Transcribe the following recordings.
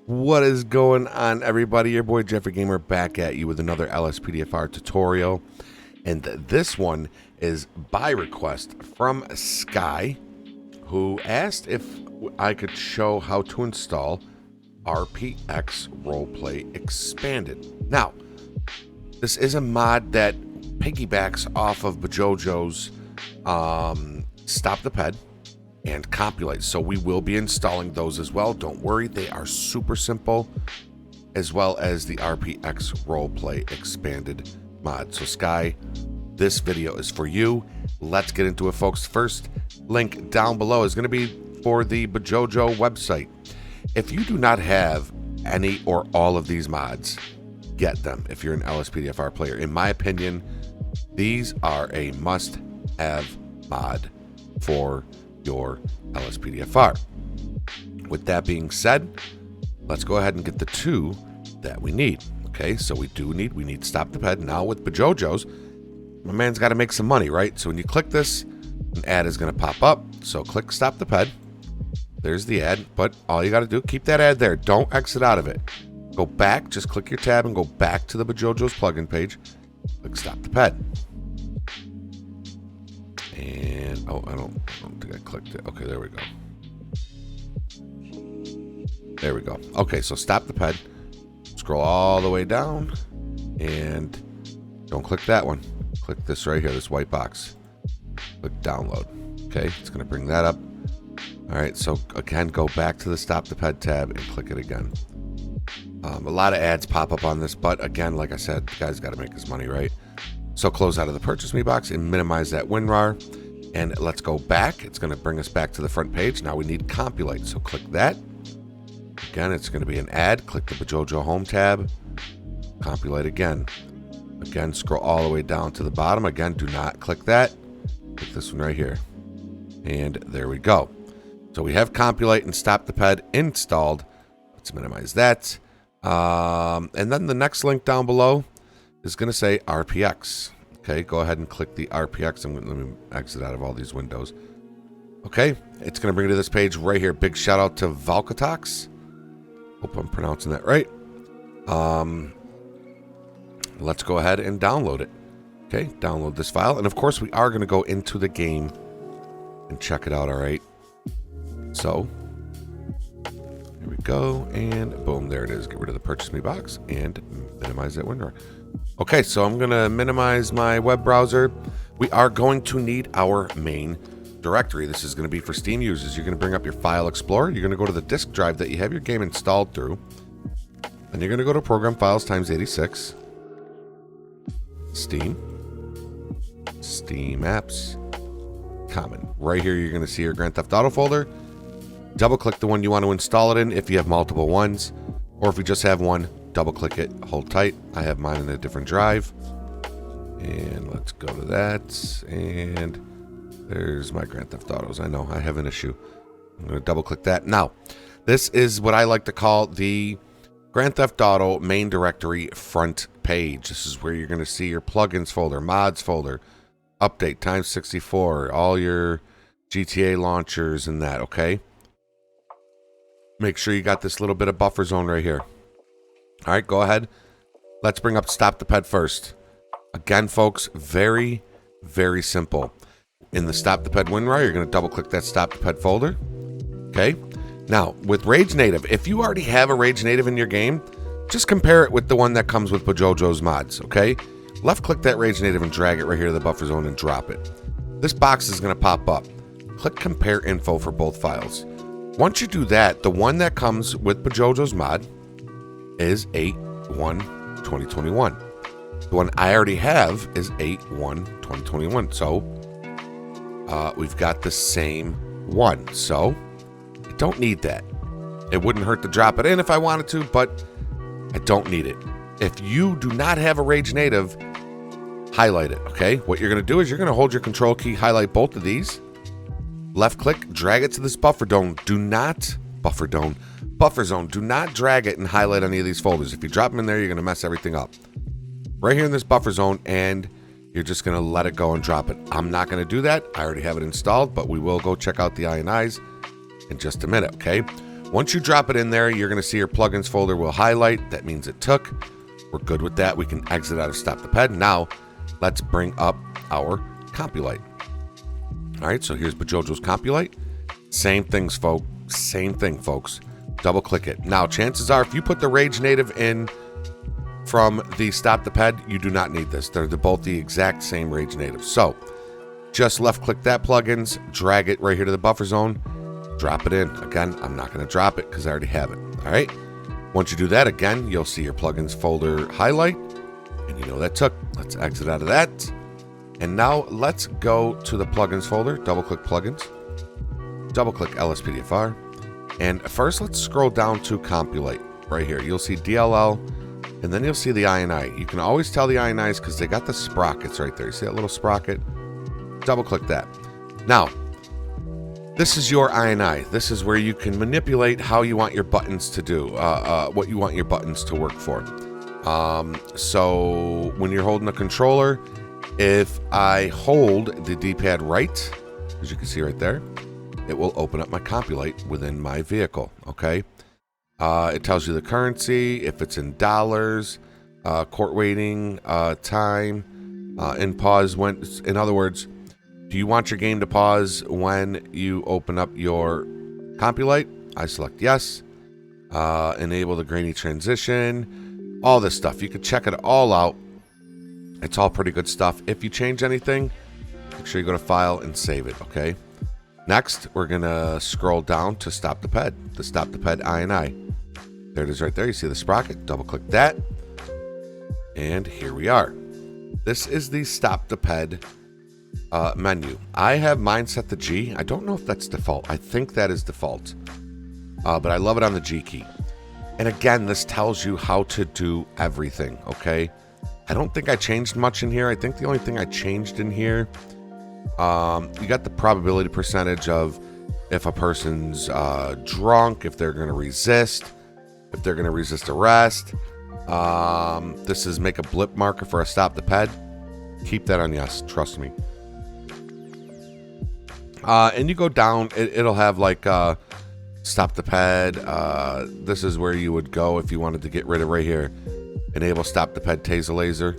What is going on, everybody? Your boy Jeffrey Gamer back at you with another LSPDFR tutorial, and this one is by request from Sky, who asked if I could show how to install RP-X Roleplay Expanded. Now, this is a mod that piggybacks off of Bajojo's Stop the Ped and Compulite, so we will be installing those as well. Don't worry, they are super simple, as well as the RP-X Roleplay Expanded mod. So Sky, this video is for you. Let's get into it, folks. First link down below is going to be for the Bajojo website. If you do not have any or all of these mods, get them if you're an LSPDFR player. In my opinion, these are a must-have mod for your LSPDFR. With that being said, let's go ahead and get the two that we need. Okay, so we need Stop the Ped. Now with Bajojo's, my man's got to make some money, right? So when you click this, an ad is going to pop up. So click Stop the Ped. There's the ad, but all you got to do, keep that ad there. Don't exit out of it. Go back, just click your tab and go back to the Bajojo's plugin page. Click Stop the Ped. And, oh, I don't think I clicked it. Okay, there we go. There we go. Okay, so Stop the Ped. Scroll all the way down. And don't click that one. Click this right here, this white box. Click Download. Okay, it's going to bring that up. All right, so again, go back to the Stop the Ped tab and click it again. A lot of ads pop up on this, but again, like I said, the guy's got to make his money, right? So close out of the Purchase Me box and minimize that WinRAR. And let's go back. It's going to bring us back to the front page. Now we need Compulite. So click that. Again, it's going to be an ad. Click the Bajojo Home tab. Compulite again. Again, scroll all the way down to the bottom. Again, do not click that. Click this one right here. And there we go. So we have Compulite and Stop the Ped installed. Let's minimize that. And then the next link down below is going to say RP-X. Okay, go ahead and click the RP-X. Let me exit out of all these windows. Okay, it's going to bring you to this page right here. Big shout out to Valkatox. Hope I'm pronouncing that right. Let's go ahead and download it. Okay, download this file. And of course, we are going to go into the game and check it out, all right? So, here we go. And boom, there it is. Get rid of the Purchase Me box and minimize that window. Okay, so I'm going to minimize my web browser. We are going to need our main directory. This is going to be for Steam users. You're going to bring up your File Explorer. You're going to go to the disk drive that you have your game installed through. And you're going to go to Program Files times 86. Steam. Steam Apps. Common. Right here, you're going to see your Grand Theft Auto folder. Double click the one you want to install it in if you have multiple ones. Or if you just have one, double click it, hold tight. I have mine in a different drive. And let's go to that. And there's my Grand Theft Autos. I know I have an issue. I'm going to double click that. Now, this is what I like to call the Grand Theft Auto main directory front page. This is where you're going to see your plugins folder, mods folder, update, times 64, all your GTA launchers and that, okay? Make sure you got this little bit of buffer zone right here. All right, go ahead. Let's bring up Stop the Ped first. Again, folks, very, very simple. In the Stop the Ped WinRAR, you're going to double click that Stop the Ped folder. Okay. Now, with Rage Native, if you already have a Rage Native in your game, just compare it with the one that comes with Bajojo's mods, okay? Left click that Rage Native and drag it right here to the buffer zone and drop it. This box is going to pop up. Click Compare Info for both files. Once you do that, the one that comes with Bajojo's mod is 8/1/2021. The one I already have is 8/1/2021. So we've got the same one. So I don't need that. It wouldn't hurt to drop it in if I wanted to, but I don't need it. If you do not have a Rage Native, highlight it, okay? What you're going to do is you're going to hold your control key, highlight both of these. Left click, drag it to this buffer zone. Do not, buffer zone. Do not drag it and highlight any of these folders. If you drop them in there, you're going to mess everything up. Right here in this buffer zone, and you're just going to let it go and drop it. I'm not going to do that. I already have it installed, but we will go check out the INIs in just a minute, okay? Once you drop it in there, you're going to see your plugins folder will highlight. That means it took. We're good with that. We can exit out of Stop the Ped. Now, let's bring up our Compulite. All right, so here's Bajojo's Compulite. Same things, folks. Same thing, folks. Double click it. Now, chances are, if you put the Rage Native in from the Stop the Ped, you do not need this. They're both the exact same Rage Native. So, just left click that plugins, drag it right here to the buffer zone, drop it in. Again, I'm not going to drop it because I already have it. All right. Once you do that, again, you'll see your plugins folder highlight, and you know that took. Let's exit out of that. And now let's go to the plugins folder, double click plugins, double click LSPDFR. And first, let's scroll down to Compulite right here. You'll see DLL, and then you'll see the INI. You can always tell the INIs because they got the sprockets right there. You see that little sprocket? Double click that. Now, this is your INI. This is where you can manipulate how you want your buttons to do, what you want your buttons to work for. So when you're holding a controller, if I hold the D-pad right, as you can see right there, it will open up my Compulite within my vehicle, okay? It tells you the currency, if it's in dollars, court waiting, time, and pause when, in other words, do you want your game to pause when you open up your Compulite? I select yes. Enable the grainy transition, all this stuff. You can check it all out. It's all pretty good stuff. If you change anything, make sure you go to File and save it, okay? Next, we're going to scroll down to Stop the Ped, the Stop the Ped INI. There it is right there. You see the sprocket. Double click that. And here we are. This is the Stop the Ped menu. I have mine set to G. I don't know if that's default. I think that is default. But I love it on the G key. And again, this tells you how to do everything, okay? I don't think I changed much in here. I think the only thing I changed in here, you got the probability percentage of if a person's drunk, if they're going to resist, if they're going to resist arrest. This is make a blip marker for a Stop the Ped. Keep that on yes, trust me. And you go down, it'll have like Stop the Ped. This is where you would go if you wanted to get rid of right here. Enable Stop the Ped Taser Laser,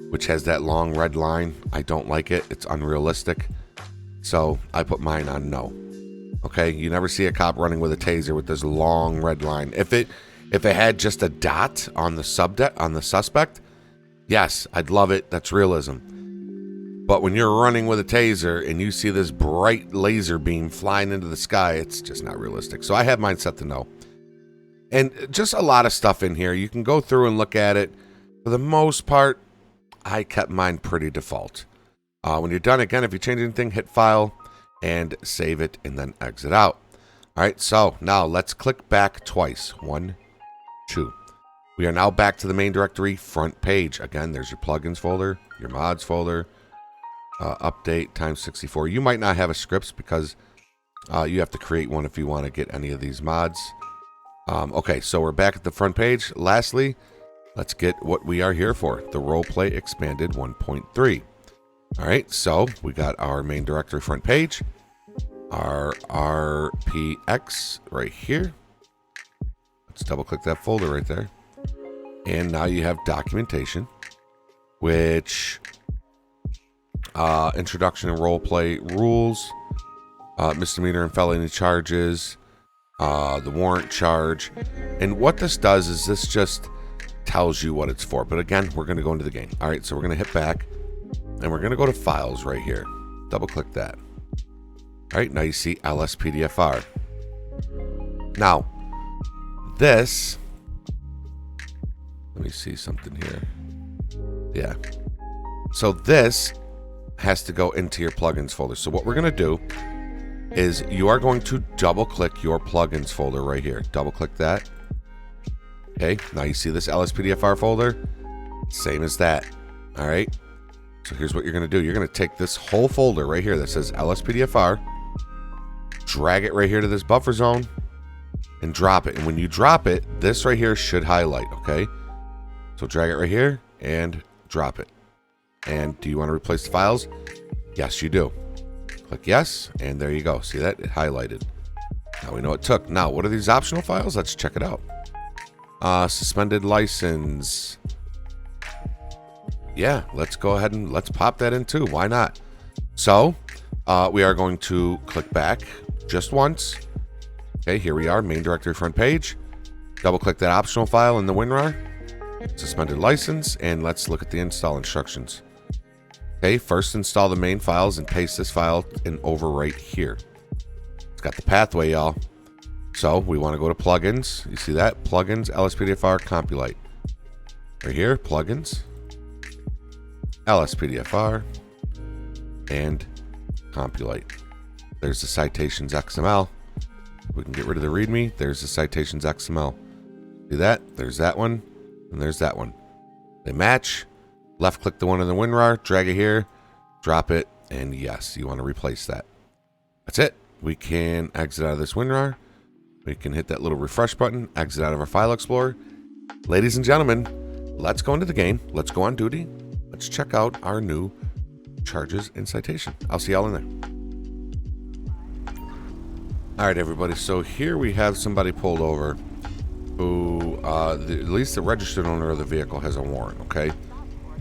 which has that long red line. I don't like it. It's unrealistic. So I put mine on no. Okay, you never see a cop running with a taser with this long red line. If it had just a dot on the suspect, yes, I'd love it. That's realism. But when you're running with a taser and you see this bright laser beam flying into the sky, it's just not realistic. So I have mine set to no. And just a lot of stuff in here. You can go through and look at it. For the most part, I kept mine pretty default. When you're done, again, if you change anything, hit File and save it and then exit out. All right, so now let's click back twice. 1, 2. We are now back to the main directory front page. Again, there's your plugins folder, your mods folder, update times 64. You might not have a scripts because you have to create one if you want to get any of these mods. Okay, so we're back at the front page. Lastly, let's get what we are here for, the Roleplay Expanded 1.3. All right, so we got our main directory front page, our RP-X right here. Let's double click that folder right there. And now you have documentation, which introduction and roleplay rules, misdemeanor and felony charges, the warrant charge. And what this does is this just tells you what it's for. But again, we're going to go into the game. All right, so we're going to hit back and we're going to go to files right here. Double click that. All right, now you see LSPDFR. Now, this, let me see something here. Yeah. So this has to go into your plugins folder. So what we're going to do is you are going to double click your plugins folder right here. Double click that. Okay, now you see this LSPDFR folder, same as that. All right, so here's what you're going to do. You're going to take this whole folder right here that says LSPDFR, drag it right here to this buffer zone, and drop it. And when you drop it, this right here should highlight, okay? So drag it right here and drop it. And do you want to replace the files? Yes, you do. Click yes, and there you go. See that? It highlighted. Now we know it took. Now, what are these optional files? Let's check it out. Suspended license. Yeah, let's go ahead and let's pop that in too. Why not? So, we are going to click back just once. Okay, here we are, main directory front page. Double click that optional file in the WinRAR. Suspended license, and let's look at the install instructions. Okay, first install the main files and paste this file in over right here. It's got the pathway, y'all. So we want to go to plugins. You see that? Plugins, LSPDFR, Compulite. Right here, plugins, LSPDFR, and Compulite. There's the citations XML. We can get rid of the README. There's the citations XML. See that? There's that one, and there's that one. They match. Left click the one in the WinRAR, drag it here, drop it, and yes, you want to replace that. That's it. We can exit out of this WinRAR. We can hit that little refresh button, exit out of our file explorer. Ladies and gentlemen, let's go into the game. Let's go on duty. Let's check out our new charges and citation. I'll see y'all in there. All right, everybody. So here we have somebody pulled over who, at least the registered owner of the vehicle has a warrant, okay?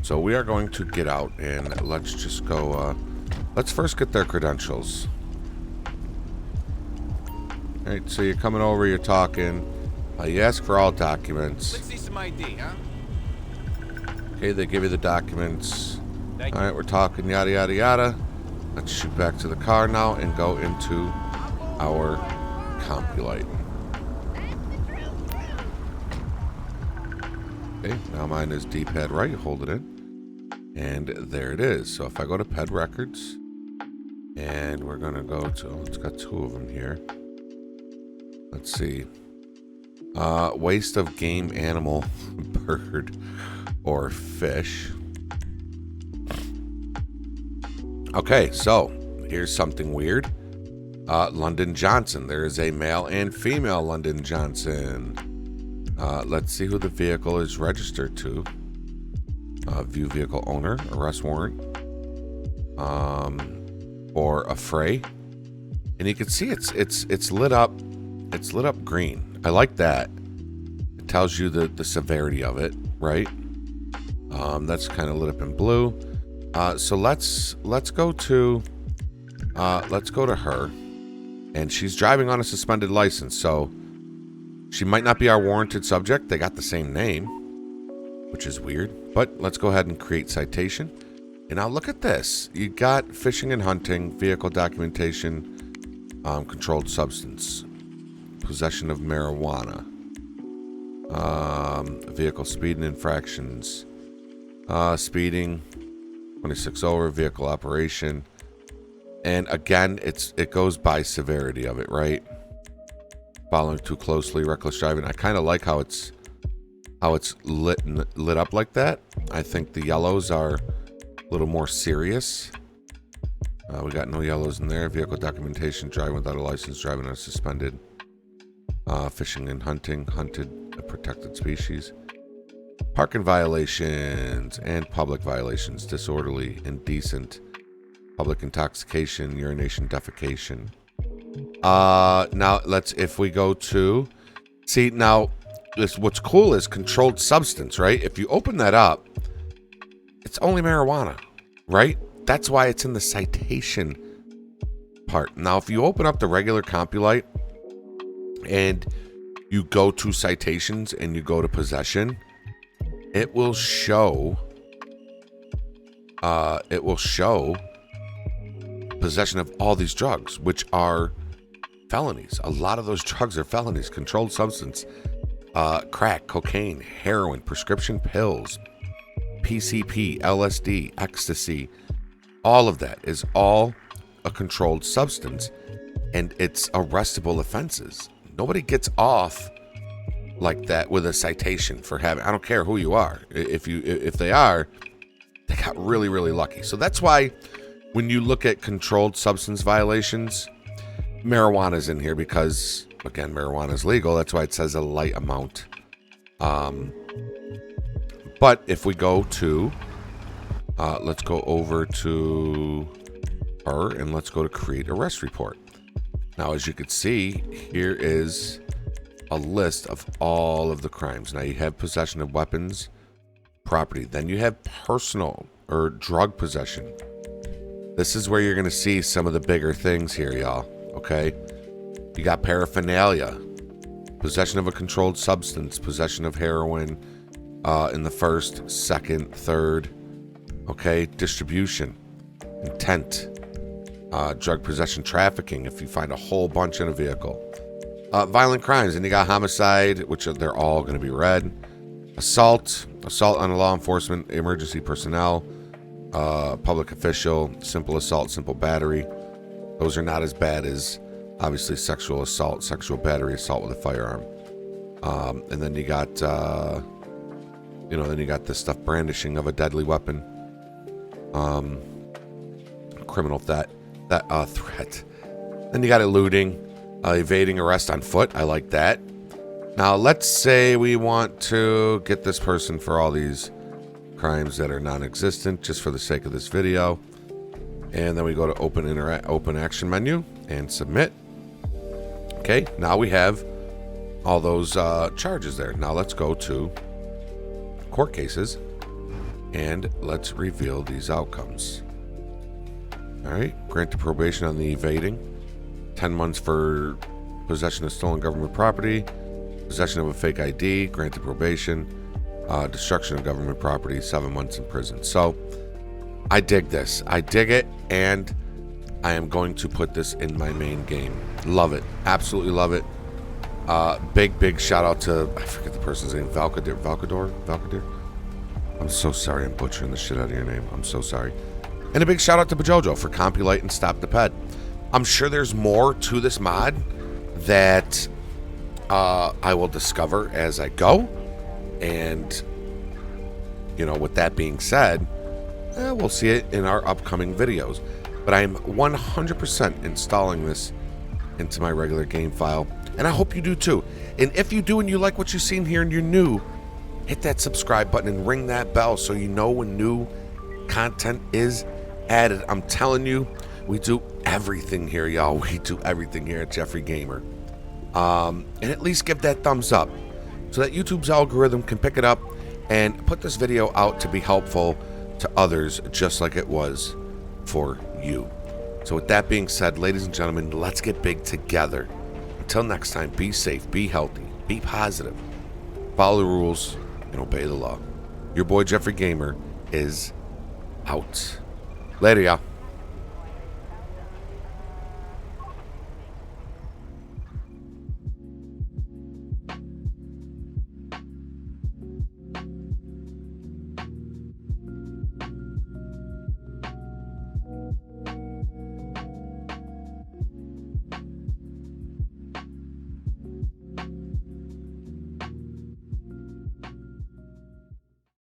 So we are going to get out and let's just go, let's first get their credentials. All right, so you're coming over, you're talking, you ask for all documents. Let's see some ID, huh? Okay, they give you the documents. All right, we're talking yada, yada, yada. Let's shoot back to the car now and go into our Compulite. Okay, now mine is D-pad right, hold it in. And there it is. So if I go to ped records, and we're gonna go to, oh, it's got two of them here. Let's see. Waste of game, animal, bird, or fish. Okay, so here's something weird. London Johnson. There is a male and female London Johnson. Let's see who the vehicle is registered to. View vehicle owner, arrest warrant, or a fray, and you can see it's lit up. It's lit up green. I like that. It tells you the severity of it, right? That's kind of lit up in blue. So let's go to her, and she's driving on a suspended license, so she might not be our warranted subject. They got the same name, which is weird. But let's go ahead and create citation. And now look at this. You got fishing and hunting, vehicle documentation, controlled substance, possession of marijuana, vehicle speeding infractions, speeding, 26 over, vehicle operation. And again, it goes by severity of it, right? Following too closely, reckless driving. I kind of like how it's lit up like that. I think the yellows are a little more serious. We got no yellows in there. Vehicle documentation, driving without a license, driving on suspended, fishing and hunting, hunted a protected species, parking violations and public violations, disorderly, indecent, public intoxication, urination, defecation. Now if we go to, see now, what's cool is controlled substance, right? If you open that up, it's only marijuana, right? That's why it's in the citation part. Now, if you open up the regular Compulite and you go to citations and you go to possession, it will show possession of all these drugs, which are felonies. A lot of those drugs are felonies. Controlled substance. Crack, cocaine, heroin, prescription pills, PCP, LSD, ecstasy, all of that is all a controlled substance, and it's arrestable offenses. Nobody gets off like that with a citation for having, I don't care who you are. If they are, they got really, really lucky. So that's why when you look at controlled substance violations, marijuana is in here because, again, marijuana is legal. That's why it says a light amount. But if we go to, let's go over to her and let's go to create arrest report. Now, as you can see, here is a list of all of the crimes. Now, you have possession of weapons, property. Then you have personal or drug possession. This is where you're going to see some of the bigger things here, y'all. Okay? You got paraphernalia, possession of a controlled substance, possession of heroin in the first, second, third. Okay? Distribution, intent, drug possession, trafficking, if you find a whole bunch in a vehicle. Violent crimes, and you got homicide, which they're all going to be red. Assault on a law enforcement, emergency personnel, public official, simple assault, simple battery. Those are not as bad as, obviously, sexual assault, sexual battery, assault with a firearm. And then you got, then you got this stuff, brandishing of a deadly weapon, criminal threat. Then you got eluding, evading arrest on foot. I like that. Now, let's say we want to get this person for all these crimes that are non-existent, just for the sake of this video. And then we go to open action menu and submit. Okay, now we have all those charges there. Now let's go to court cases and let's reveal these outcomes. All right, granted probation on the evading, 10 months for possession of stolen government property, possession of a fake ID, granted probation, destruction of government property, 7 months in prison. So I dig this. I dig it, and I am going to put this in my main game. Love it. Absolutely love it. Big shout out to, I forget the person's name, Valkador? I'm so sorry I'm butchering the shit out of your name. I'm so sorry. And a big shout out to Bajojo for Compulite and Stop the Ped. I'm sure there's more to this mod that I will discover as I go. And, with that being said, we'll see it in our upcoming videos. But I am 100% installing this into my regular game file. And I hope you do too. And if you do and you like what you've seen here and you're new, hit that subscribe button and ring that bell so you know when new content is added. I'm telling you, we do everything here, y'all. We do everything here at Jeffrey Gamer. And at least give that thumbs up so that YouTube's algorithm can pick it up and put this video out to be helpful to others, just like it was for you. So with that being said, ladies and gentlemen, let's get big together. Until next time, be safe, be healthy, be positive, follow the rules, and obey the law. Your boy Jeffrey Gamer is out. Later, y'all.